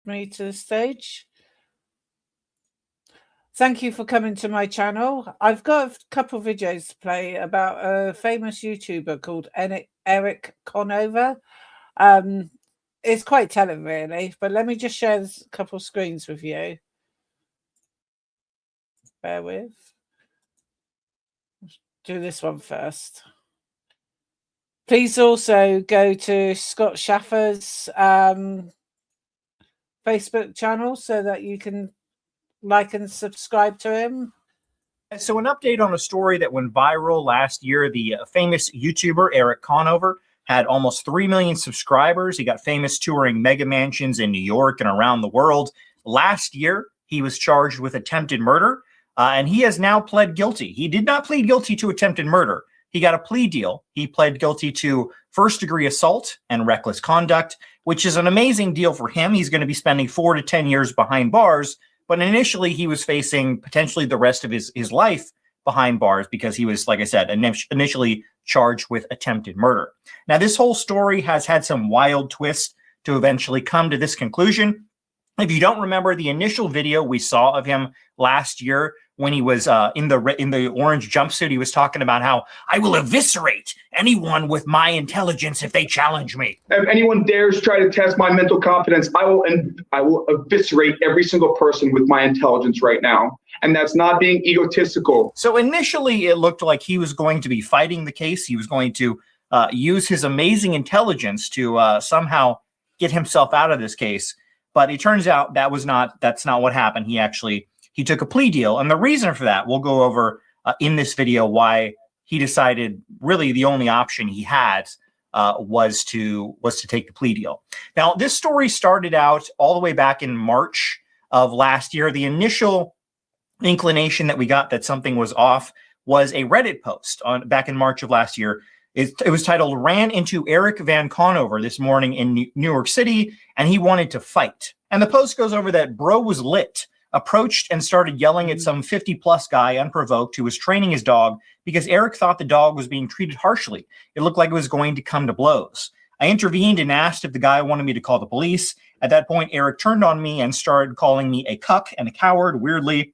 me to the stage. Thank you for coming to my channel. I've got a couple of videos to play about a famous YouTuber called Eric Conover. It's quite telling, really, but let me just share a couple of screens with you. Bear with. Let's do this one first. Please also go to Scott Schaffer's Facebook channel so that you can like and subscribe to him. So an update on a story that went viral last year. The famous YouTuber Eric Conover had almost 3 million subscribers. He got famous touring mega mansions in New York and around the world. Last year, he was charged with attempted murder, and he has now pled guilty. He did not plead guilty to attempted murder. He got a plea deal. He pled guilty to first-degree assault and reckless conduct, which is an amazing deal for him. He's going to be spending 4 to 10 years behind bars, but initially he was facing potentially the rest of his life behind bars because he was, like I said, initially charged with attempted murder. Now, this whole story has had some wild twists to eventually come to this conclusion. If you don't remember the initial video we saw of him last year when he was in the orange jumpsuit, he was talking about how I will eviscerate anyone with my intelligence if they challenge me. If anyone dares try to test my mental competence, I will eviscerate every single person with my intelligence right now. And that's not being egotistical. So initially, it looked like he was going to be fighting the case. He was going to use his amazing intelligence to somehow get himself out of this case. But it turns out that's not what happened. He took a plea deal. And the reason for that, we'll go over in this video why he decided really the only option he had was to take the plea deal. Now, this story started out all the way back in March of last year. The initial inclination that we got that something was off was a Reddit post back in March of last year. It was titled, "Ran into Eric Van Conover this morning in New York City, and he wanted to fight." And the post goes over that bro was lit, approached and started yelling at some 50-plus guy unprovoked who was training his dog because Eric thought the dog was being treated harshly. It looked like it was going to come to blows. I intervened and asked if the guy wanted me to call the police. At that point, Eric turned on me and started calling me a cuck and a coward. Weirdly,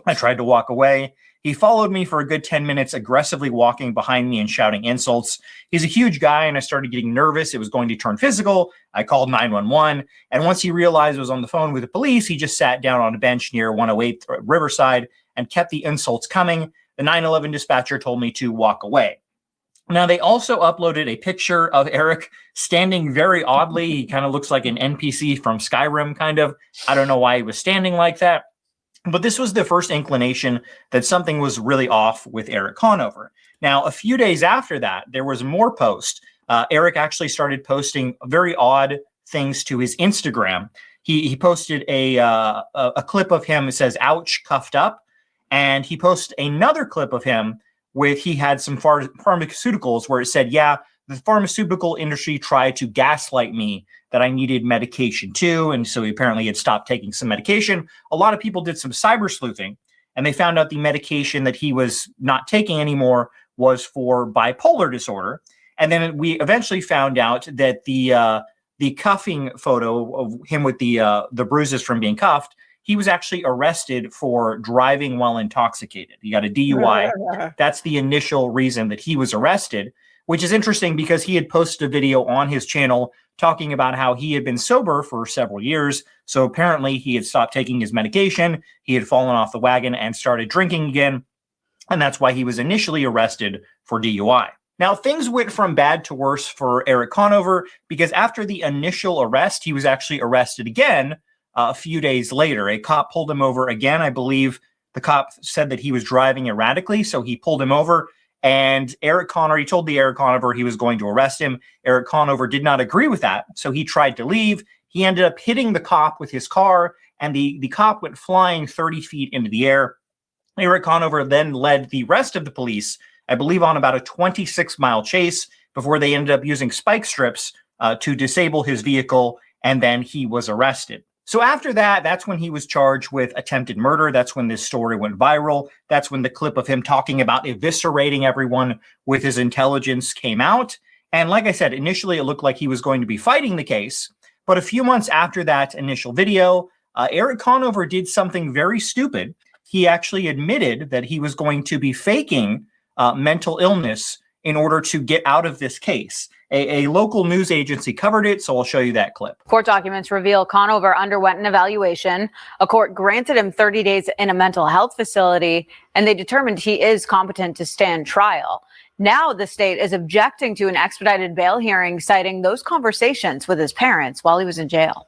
I tried to walk away. He followed me for a good 10 minutes, aggressively walking behind me and shouting insults. He's a huge guy, and I started getting nervous. It was going to turn physical. I called 911, and once he realized I was on the phone with the police, he just sat down on a bench near 108 Riverside and kept the insults coming. The 911 dispatcher told me to walk away. Now, they also uploaded a picture of Eric standing very oddly. He kind of looks like an NPC from Skyrim, kind of. I don't know why he was standing like that. But this was the first inclination that something was really off with Eric Conover. Now, a few days after that, there was more posts. Eric actually started posting very odd things to his Instagram. He posted a clip of him that says, "Ouch, cuffed up." And he posted another clip of him with he had some pharmaceuticals where it said, "Yeah, the pharmaceutical industry tried to gaslight me that I needed medication too." And so he apparently had stopped taking some medication. A lot of people did some cyber sleuthing, and they found out the medication that he was not taking anymore was for bipolar disorder. And then we eventually found out that the cuffing photo of him with the bruises from being cuffed, he was actually arrested for driving while intoxicated. He got a DUI. That's the initial reason that he was arrested, which is interesting because he had posted a video on his channel talking about how he had been sober for several years. So apparently he had stopped taking his medication. He had fallen off the wagon and started drinking again. And that's why he was initially arrested for DUI. Now, things went from bad to worse for Eric Conover because after the initial arrest, he was actually arrested again a few days later. A cop pulled him over again. I believe the cop said that he was driving erratically, so he pulled him over. And he told the Eric Conover he was going to arrest him. Eric Conover did not agree with that, so he tried to leave. He ended up hitting the cop with his car, and the cop went flying 30 feet into the air. Eric Conover then led the rest of the police, I believe, on about a 26-mile chase before they ended up using spike strips to disable his vehicle, and then he was arrested. So after that, that's when he was charged with attempted murder. That's when this story went viral. That's when the clip of him talking about eviscerating everyone with his intelligence came out. And like I said, initially it looked like he was going to be fighting the case. But a few months after that initial video, Eric Conover did something very stupid. He actually admitted that he was going to be faking mental illness in order to get out of this case. A local news agency covered it, so I'll show you that clip. Court documents reveal Conover underwent an evaluation. A court granted him 30 days in a mental health facility, and they determined he is competent to stand trial. Now the state is objecting to an expedited bail hearing, citing those conversations with his parents while he was in jail.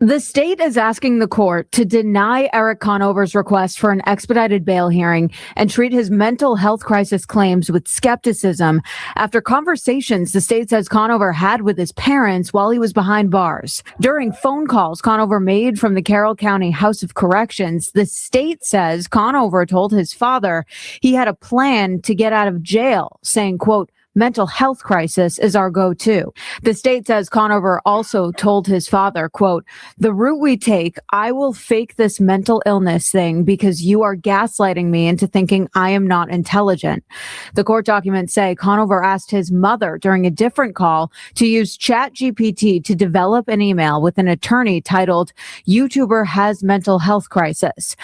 The state is asking the court to deny Eric Conover's request for an expedited bail hearing and treat his mental health crisis claims with skepticism after conversations the state says Conover had with his parents while he was behind bars. During phone calls Conover made from the Carroll County House of Corrections, the state says Conover told his father he had a plan to get out of jail, saying, quote, mental health crisis is our go-to. The state says Conover also told his father, quote, the route we take, I will fake this mental illness thing because you are gaslighting me into thinking I am not intelligent. The court documents say Conover asked his mother during a different call to use ChatGPT to develop an email with an attorney titled, YouTuber has mental health crisis.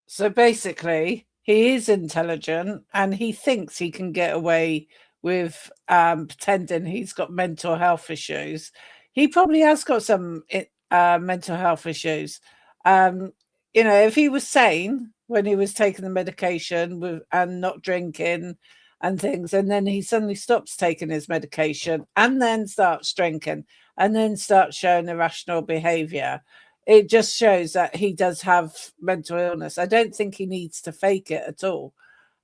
So basically, he is intelligent and he thinks he can get away with pretending he's got mental health issues. He probably has got some mental health issues. If he was sane when he was taking the medication and not drinking and things, and then he suddenly stops taking his medication and then starts drinking and then starts showing irrational behavior, it just shows that he does have mental illness. I don't think he needs to fake it at all.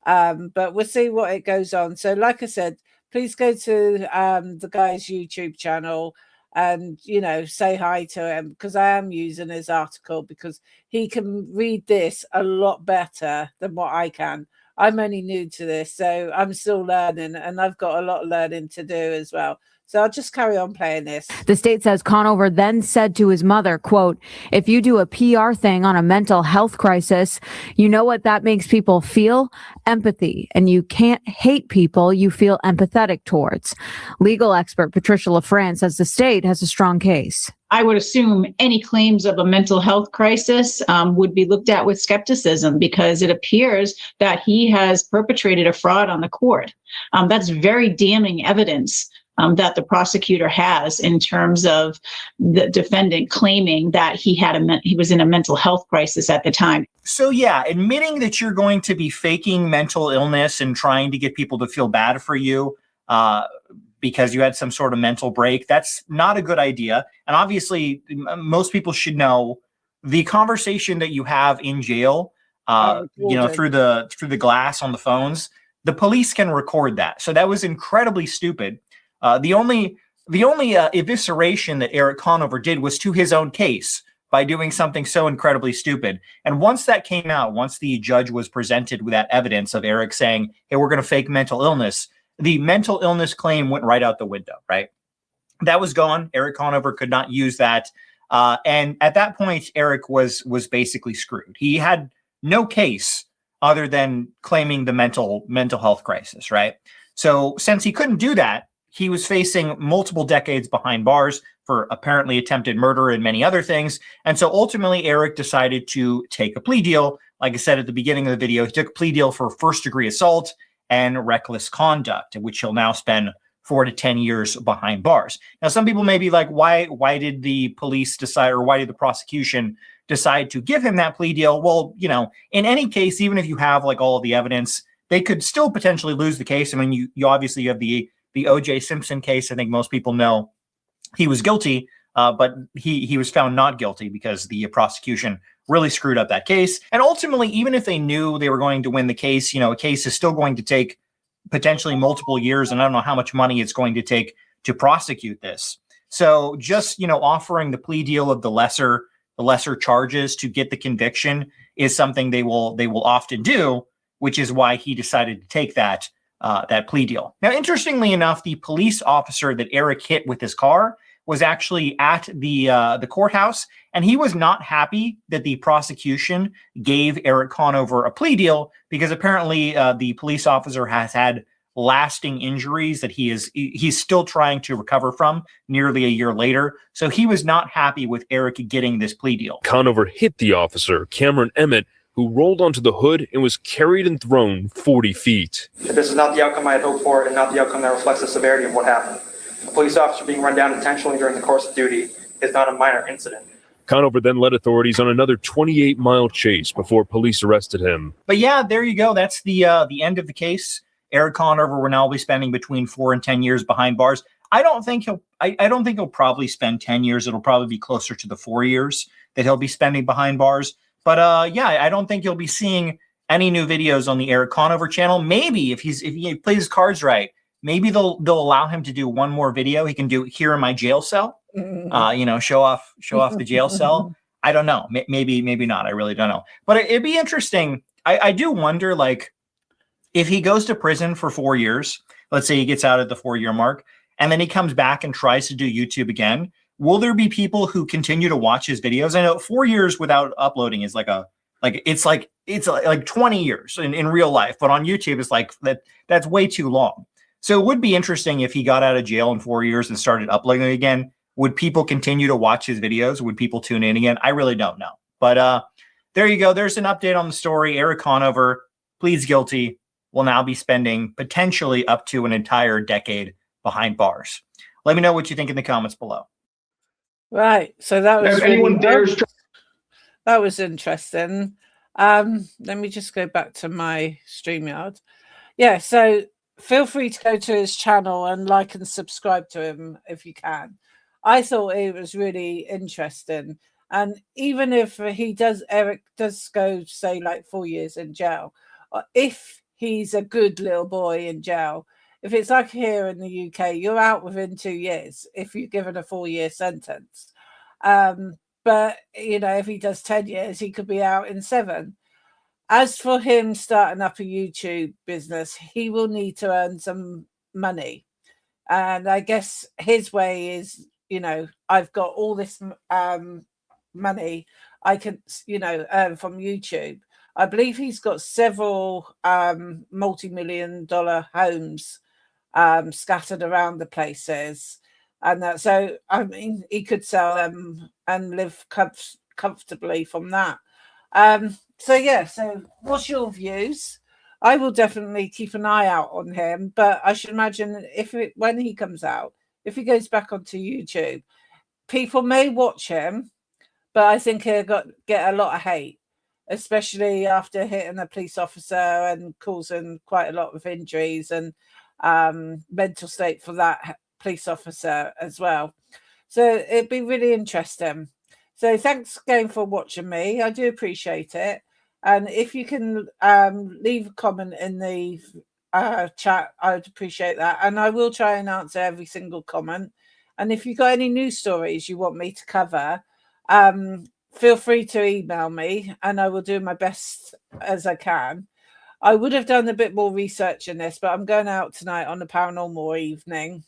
But we'll see what it goes on. So like I said, please go to the guy's YouTube channel and, say hi to him, because I am using his article because he can read this a lot better than what I can. I'm only new to this, so I'm still learning and I've got a lot of learning to do as well. So I'll just carry on playing this. The state says Conover then said to his mother, quote, if you do a PR thing on a mental health crisis, you know what that makes people feel? Empathy. And you can't hate people you feel empathetic towards. Legal expert Patricia LaFrance says the state has a strong case. I would assume any claims of a mental health crisis would be looked at with skepticism because it appears that he has perpetrated a fraud on the court. That's very damning evidence that the prosecutor has in terms of the defendant claiming that he was in a mental health crisis at the time. So yeah, admitting that you're going to be faking mental illness and trying to get people to feel bad for you because you had some sort of mental break, that's not a good idea. And obviously, most people should know the conversation that you have in jail, through the glass on the phones. The police can record that. So that was incredibly stupid. The only evisceration that Eric Conover did was to his own case by doing something so incredibly stupid. And once that came out, once the judge was presented with that evidence of Eric saying, hey, we're going to fake mental illness, the mental illness claim went right out the window, right? That was gone. Eric Conover could not use that. And at that point, Eric was basically screwed. He had no case other than claiming the mental health crisis, right? So since he couldn't do that, he was facing multiple decades behind bars for apparently attempted murder and many other things. And so ultimately, Eric decided to take a plea deal. Like I said at the beginning of the video, he took a plea deal for first-degree assault and reckless conduct, which he'll now spend 4 to 10 years behind bars. Now, some people may be like, why did the police decide, or why did the prosecution decide to give him that plea deal? Well, in any case, even if you have like all of the evidence, they could still potentially lose the case. I mean, you obviously have the O.J. Simpson case. I think most people know he was guilty, but he was found not guilty because the prosecution really screwed up that case. And ultimately, even if they knew they were going to win the case, a case is still going to take potentially multiple years, and I don't know how much money it's going to take to prosecute this. So just, offering the plea deal of the lesser charges to get the conviction is something they will often do, which is why he decided to take that plea deal. Now, interestingly enough, the police officer that Eric hit with his car was actually at the courthouse, and he was not happy that the prosecution gave Eric Conover a plea deal because apparently the police officer has had lasting injuries that he's still trying to recover from nearly a year later. So he was not happy with Eric getting this plea deal. Conover hit the officer, Cameron Emmett, who rolled onto the hood and was carried and thrown 40 feet. This is not the outcome I had hoped for and not the outcome that reflects the severity of what happened. A police officer being run down intentionally during the course of duty is not a minor incident. Conover then led authorities on another 28-mile chase before police arrested him. But yeah, there you go. That's the end of the case. Eric Conover will now be spending between 4 and 10 years behind bars. I don't think he'll probably spend 10 years. It'll probably be closer to the 4 years that he'll be spending behind bars. But yeah, I don't think you'll be seeing any new videos on the Eric Conover channel. Maybe if he plays his cards right, maybe they'll allow him to do one more video. He can do here in my jail cell. Show off the jail cell. I don't know. Maybe not. I really don't know. But it'd be interesting. I do wonder, like, if he goes to prison for 4 years, let's say he gets out at the 4-year mark, and then he comes back and tries to do YouTube again, will there be people who continue to watch his videos? I know 4 years without uploading is like 20 years in real life, but on YouTube it's like that's way too long. So it would be interesting if he got out of jail in 4 years and started uploading again. Would people continue to watch his videos? Would people tune in again? I really don't know. But there you go. There's an update on the story. Eric Conover pleads guilty, will now be spending potentially up to an entire decade behind bars. Let me know what you think in the comments below. Right. So that was If anyone dares that was interesting. Let me just go back to my StreamYard. Yeah, so feel free to go to his channel and like and subscribe to him if you can. I thought it was really interesting. And even if Eric does go, say, like 4 years in jail, if he's a good little boy in jail, if it's like here in the UK, you're out within 2 years if you're given a 4-year sentence. But, if he does 10 years, he could be out in 7. As for him starting up a YouTube business, he will need to earn some money. And I guess his way is, I've got all this money I can, earn from YouTube. I believe he's got several multi-million-dollar homes scattered around the places. And so, I mean, he could sell them and live comfortably from that. So what's your views? I will definitely keep an eye out on him, but I should imagine when he comes out, if he goes back onto YouTube, people may watch him, but I think he'll get a lot of hate, especially after hitting a police officer and causing quite a lot of injuries and mental state for that police officer as well. So it'd be really interesting. So thanks again for watching me. I do appreciate it. And if you can leave a comment in the chat, I would appreciate that. And I will try and answer every single comment. And if you've got any news stories you want me to cover, feel free to email me and I will do my best as I can. I would have done a bit more research in this, but I'm going out tonight on a paranormal evening.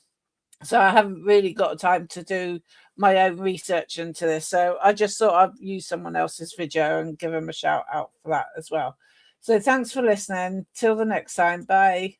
So I haven't really got time to do my own research into this. So I just thought I'd use someone else's video and give them a shout out for that as well. So thanks for listening. Till the next time. Bye.